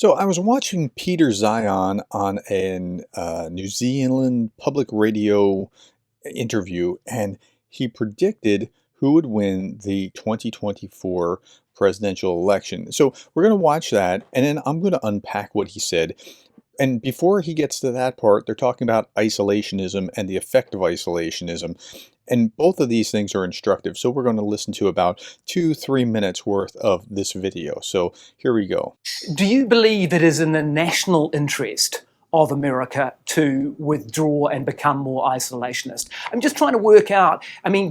So I was watching Peter Zeihan on an New Zealand public radio interview, and he predicted who would win the 2024 presidential election. So we're going to watch that, and then I'm going to unpack what he said. And before he gets to that part, they're talking about isolationism and the effect of isolationism. And both of these things are instructive. So we're going to listen to about 2-3 minutes worth of this video. So here we go. Do you believe it is in the national interest of America to withdraw and become more isolationist? I'm just trying to work out,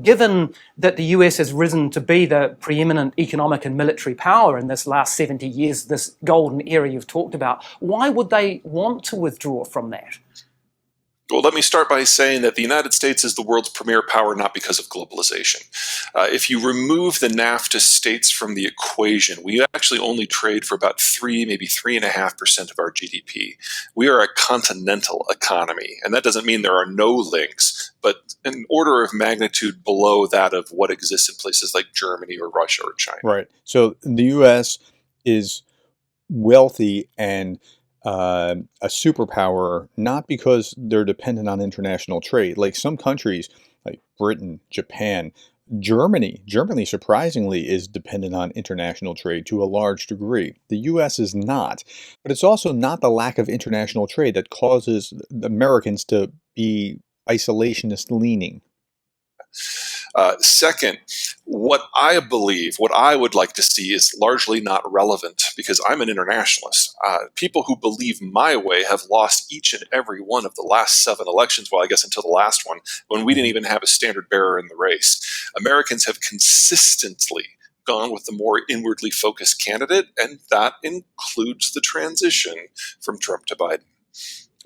given that the US has risen to be the preeminent economic and military power in this last 70 years, this golden era you've talked about, why would they want to withdraw from that? Well, let me start by saying that the United States is the world's premier power not because of globalization. If you remove the NAFTA states from the equation, we actually only trade for about 3, maybe 3.5% of our GDP. We are a continental economy, and that doesn't mean there are no links, but an order of magnitude below that of what exists in places like Germany or Russia or China. Right. So the U.S. is wealthy and a superpower, not because they're dependent on international trade. Like some countries, like Britain, Japan, Germany surprisingly is dependent on international trade to a large degree. The U.S. is not, but it's also not the lack of international trade that causes the Americans to be isolationist leaning. Second, what I believe, what I would like to see is largely not relevant because I'm an internationalist. People who believe my way have lost each and every one of the last 7 elections, well, I guess until the last one, when we didn't even have a standard bearer in the race. Americans have consistently gone with the more inwardly focused candidate, and that includes the transition from Trump to Biden.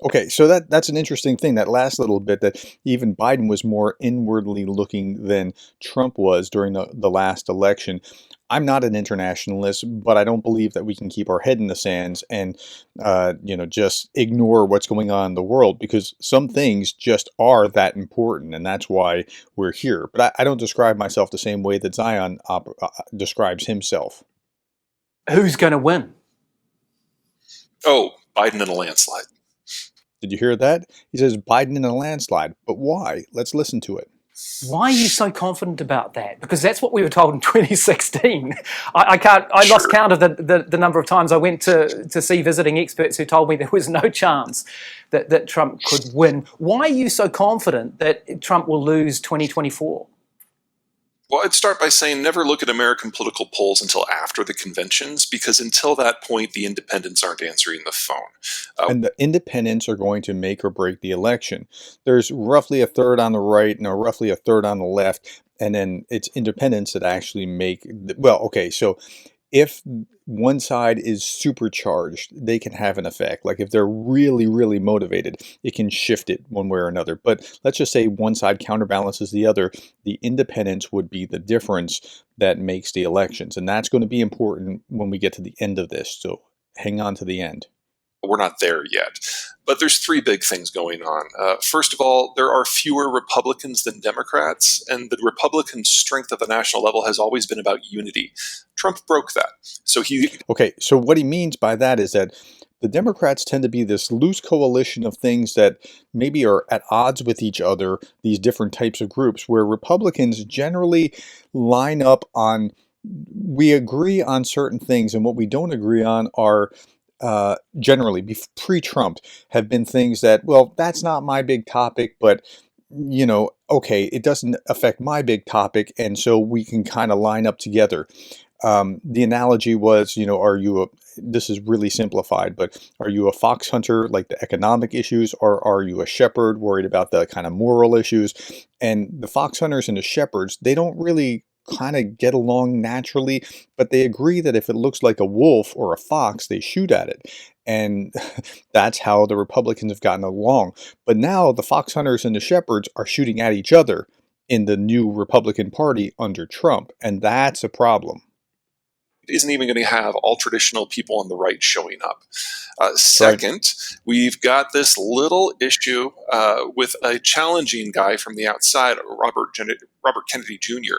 Okay, so that's an interesting thing, that last little bit, that even Biden was more inwardly looking than Trump was during the last election. I'm not an internationalist, but I don't believe that we can keep our head in the sands and just ignore what's going on in the world, because some things just are that important, and that's why we're here. But I don't describe myself the same way that Zion describes himself. Who's going to win? Oh, Biden in a landslide. Did you hear that? He says Biden in a landslide. But why? Let's listen to it. Why are you so confident about that? Because that's what we were told in 2016. I lost count of the number of times I went to see visiting experts who told me there was no chance that Trump could win. Why are you so confident that Trump will lose 2024? Well, I'd start by saying never look at American political polls until after the conventions, because until that point, the independents aren't answering the phone. And the independents are going to make or break the election. There's roughly a third on the right and roughly a third on the left, and then it's independents that actually make, well, okay, so if one side is supercharged, they can have an effect. Like if they're really, really motivated, it can shift it one way or another. But let's just say one side counterbalances the other. The independents would be the difference that makes the elections. And that's going to be important when we get to the end of this. So hang on to the end. We're not there yet. But there's 3 big things going on. First of all, there are fewer Republicans than Democrats, and the Republican strength at the national level has always been about unity. Trump broke that. Okay, so what he means by that is that the Democrats tend to be this loose coalition of things that maybe are at odds with each other, these different types of groups, where Republicans generally line up on, we agree on certain things, and what we don't agree on are generally pre-Trump have been things that, well, that's not my big topic, but okay, it doesn't affect my big topic, and so we can kind of line up together. The analogy was, this is really simplified, but are you a fox hunter, like the economic issues, or are you a shepherd worried about the kind of moral issues? And the fox hunters and the shepherds, they don't really kind of get along naturally, but they agree that if it looks like a wolf or a fox, they shoot at it. And that's how the Republicans have gotten along. But now the fox hunters and the shepherds are shooting at each other in the new Republican Party under Trump, and that's a problem. Isn't even going to have all traditional people on the right showing up. Second, we've got this little issue with a challenging guy from the outside, Robert Kennedy Jr.,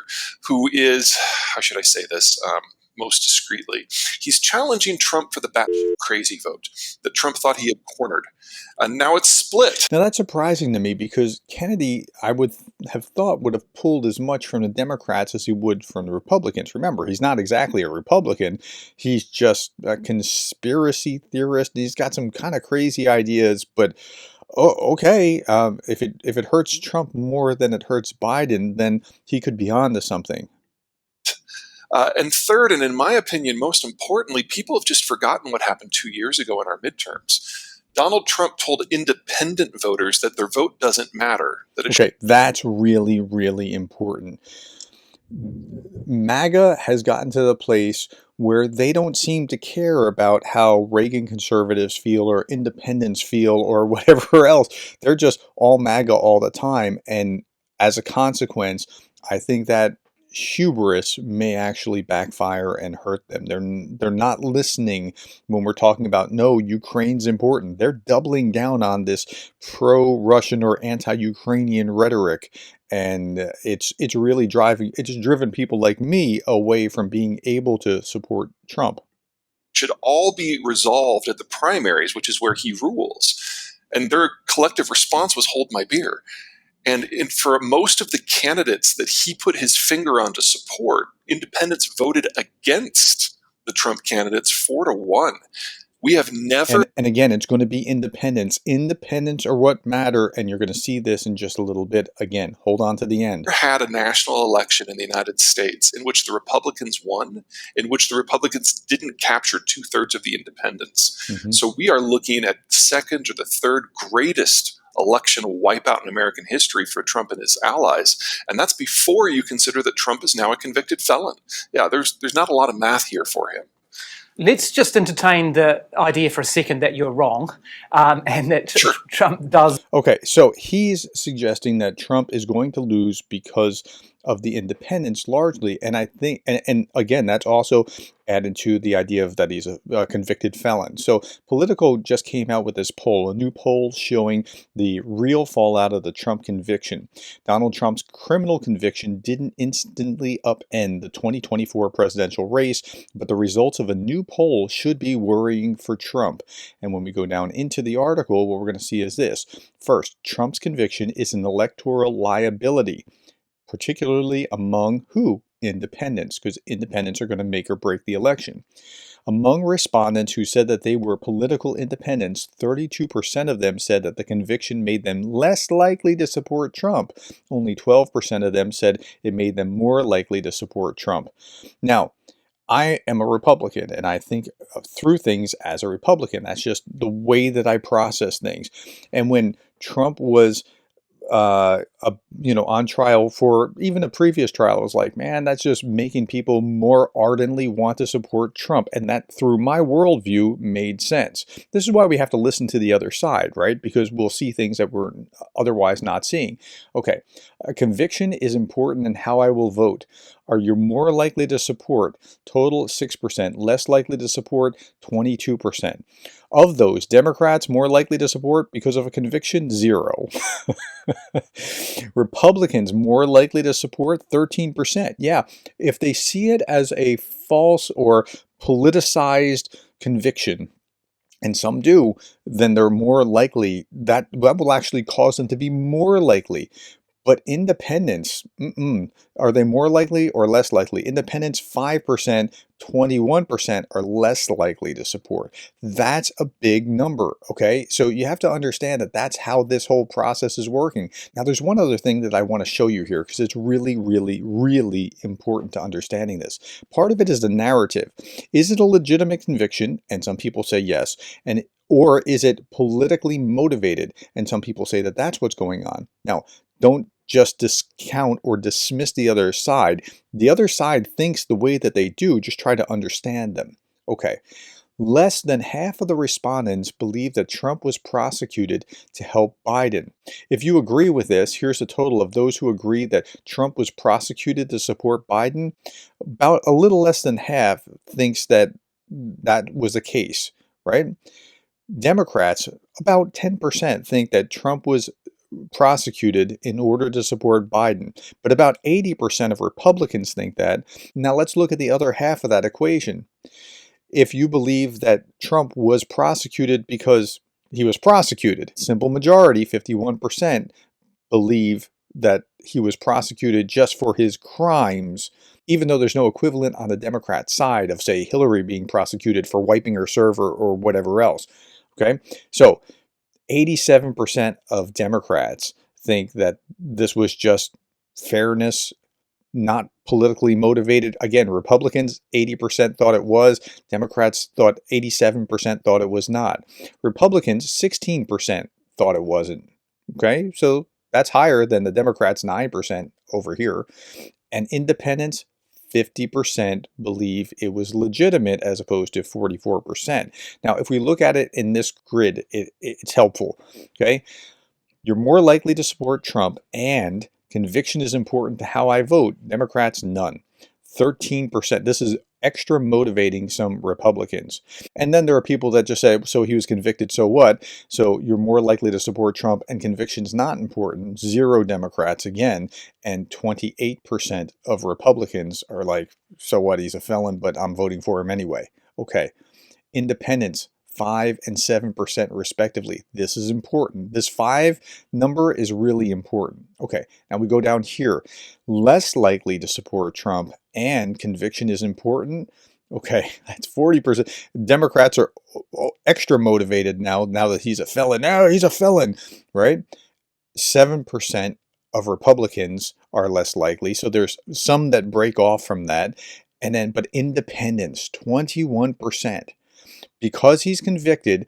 who is, how should I say this? most discreetly. He's challenging Trump for the batshit crazy vote that Trump thought he had cornered. And now it's split. Now that's surprising to me because Kennedy, I would have thought, would have pulled as much from the Democrats as he would from the Republicans. Remember, he's not exactly a Republican. He's just a conspiracy theorist. He's got some kind of crazy ideas, but okay, if it hurts Trump more than it hurts Biden, then he could be on to something. And third, and in my opinion, most importantly, people have just forgotten what happened 2 years ago in our midterms. Donald Trump told independent voters that their vote doesn't matter. Okay, that's really, really important. MAGA has gotten to the place where they don't seem to care about how Reagan conservatives feel or independents feel or whatever else. They're just all MAGA all the time. And as a consequence, I think that hubris may actually backfire and hurt them. They're not listening when we're talking about, no, Ukraine's important. They're doubling down on this pro-Russian or anti-Ukrainian rhetoric, and it's driven people like me away from being able to support Trump. Should all be resolved at the primaries, which is where he rules. And their collective response was hold my beer. And for most of the candidates that he put his finger on to support, independents voted against the Trump candidates 4-1. We have never... And again, it's going to be independents. Independents are what matter, and you're going to see this in just a little bit. Again, hold on to the end. Had a national election in the United States in which the Republicans won, in which the Republicans didn't capture 2/3 of the independents. Mm-hmm. So we are looking at second or the third greatest election wipeout in American history for Trump and his allies. And that's before you consider that Trump is now a convicted felon. Yeah, there's not a lot of math here for him. Let's just entertain the idea for a second that you're wrong, and that Sure. Trump does. Okay, so he's suggesting that Trump is going to lose because of the independents largely, and I think, and again, that's also added to the idea of that he's a convicted felon. So Politico just came out with this poll, a new poll showing the real fallout of the Trump conviction. Donald Trump's criminal conviction didn't instantly upend the 2024 presidential race, but the results of a new poll should be worrying for Trump. And when we go down into the article, what we're going to see is this. First, Trump's conviction is an electoral liability, particularly among who? Independents, because independents are going to make or break the election. Among respondents who said that they were political independents, 32% of them said that the conviction made them less likely to support Trump. Only 12% of them said it made them more likely to support Trump. Now, I am a Republican, and I think through things as a Republican. That's just the way that I process things. And when Trump was on trial for even a previous trial, it was like, man, that's just making people more ardently want to support Trump. And that, through my worldview, made sense. This is why we have to listen to the other side, right? Because we'll see things that we're otherwise not seeing. Okay, a conviction is important in how I will vote. Are you more likely to support? Total 6%. Less likely to support? 22%. Of those, Democrats more likely to support because of a conviction? 0. Republicans more likely to support? 13%. Yeah, if they see it as a false or politicized conviction, and some do, then they're more likely, that will actually cause them to be more likely. But independents, are they more likely or less likely? Independents, 5%, 21% are less likely to support. That's a big number, okay? So you have to understand that that's how this whole process is working. Now, there's one other thing that I want to show you here because it's really, really, really important to understanding this. Part of it is the narrative. Is it a legitimate conviction? And some people say yes. Or is it politically motivated? And some people say that that's what's going on. Now, don't just discount or dismiss the other side. The other side thinks the way that they do. Just try to understand them. Okay. Less than half of the respondents believe that Trump was prosecuted to help Biden. If you agree with this, here's the total of those who agree that Trump was prosecuted to support Biden. About a little less than half thinks that that was the case, right? Democrats, about 10% think that Trump was prosecuted in order to support Biden. But about 80% of Republicans think that. Now let's look at the other half of that equation. If you believe that Trump was prosecuted because he was prosecuted, simple majority, 51%, believe that he was prosecuted just for his crimes, even though there's no equivalent on the Democrat side of, say, Hillary being prosecuted for wiping her server or whatever else. Okay, so 87% of Democrats think that this was just fairness, not politically motivated. Again, Republicans, 80% thought it was. Democrats thought 87% thought it was not. Republicans, 16% thought it wasn't. Okay, so that's higher than the Democrats' 9% over here. And independents, 50% believe it was legitimate as opposed to 44%. Now, if we look at it in this grid, it's helpful. Okay, you're more likely to support Trump, and conviction is important to how I vote. Democrats, none. 13%. This is extra motivating some Republicans. And then there are people that just say, so he was convicted, so what? So you're more likely to support Trump, and conviction's not important. 0 Democrats again, and 28% of Republicans are like, so what? He's a felon, but I'm voting for him anyway. Okay. Independents, 5 and 7% respectively. This is important. This 5 number is really important. Okay, now we go down here. Less likely to support Trump, and conviction is important. Okay, that's 40%. Democrats are extra motivated now that he's a felon. Now he's a felon, right? 7% of Republicans are less likely. So there's some that break off from that. And then, but independents, 21%. Because he's convicted,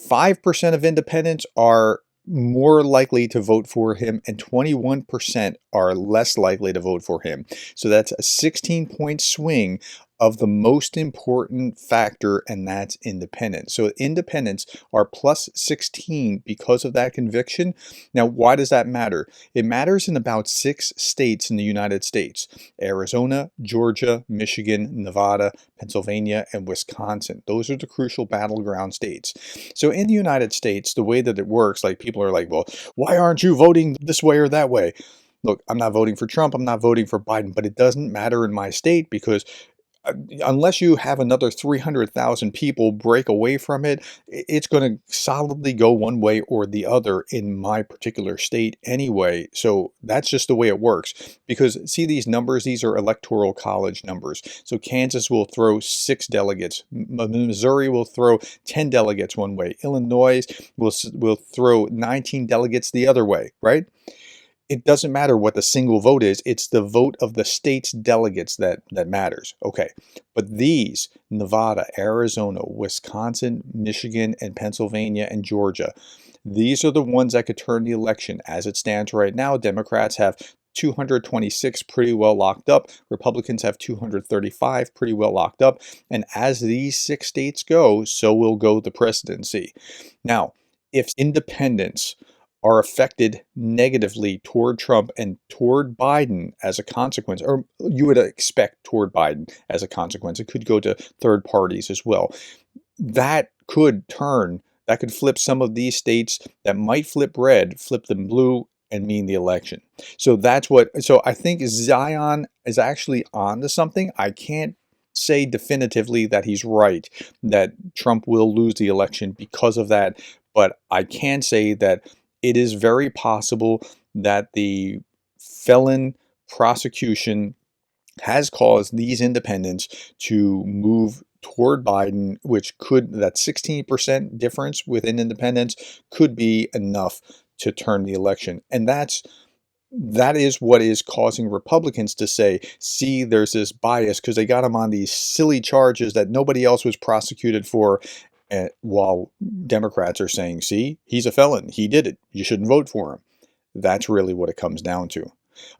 5% of independents are more likely to vote for him, and 21% are less likely to vote for him. So that's a 16-point swing of the most important factor, and that's independence. So independents are plus 16 because of that conviction. Now, why does that matter? It matters in about 6 states in the United States: Arizona, Georgia, Michigan, Nevada, Pennsylvania, and Wisconsin. Those are the crucial battleground states. So in the United States, the way that it works, like people are like, well, why aren't you voting this way or that way? Look, I'm not voting for Trump, I'm not voting for Biden, but it doesn't matter in my state because unless you have another 300,000 people break away from it, it's going to solidly go one way or the other in my particular state anyway. So that's just the way it works. Because see these numbers, these are electoral college numbers. So Kansas will throw 6 delegates. Missouri will throw 10 delegates one way. Illinois will throw 19 delegates the other way, right? It doesn't matter what the single vote is. It's the vote of the state's delegates that matters. Okay, but these, Nevada, Arizona, Wisconsin, Michigan, and Pennsylvania, and Georgia, these are the ones that could turn the election. As it stands right now, Democrats have 226 pretty well locked up. Republicans have 235 pretty well locked up. And as these 6 states go, so will go the presidency. Now, if independents are affected negatively toward Trump and toward Biden as a consequence, or you would expect toward Biden as a consequence. It could go to third parties as well. That could flip some of these states that might flip red, flip them blue, and mean the election. So so I think Zeihan is actually on to something. I can't say definitively that he's right, that Trump will lose the election because of that, but I can say that it is very possible that the felon prosecution has caused these independents to move toward Biden, that 16% difference within independents could be enough to turn the election. And that is what is causing Republicans to say, see, there's this bias because they got him on these silly charges that nobody else was prosecuted for. While Democrats are saying, see, he's a felon. He did it. You shouldn't vote for him. That's really what it comes down to.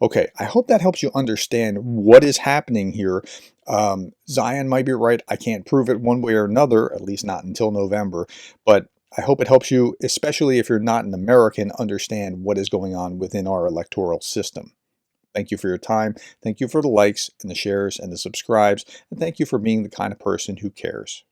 Okay, I hope that helps you understand what is happening here. Zeihan might be right. I can't prove it one way or another, at least not until November. But I hope it helps you, especially if you're not an American, understand what is going on within our electoral system. Thank you for your time. Thank you for the likes and the shares and the subscribes. And thank you for being the kind of person who cares.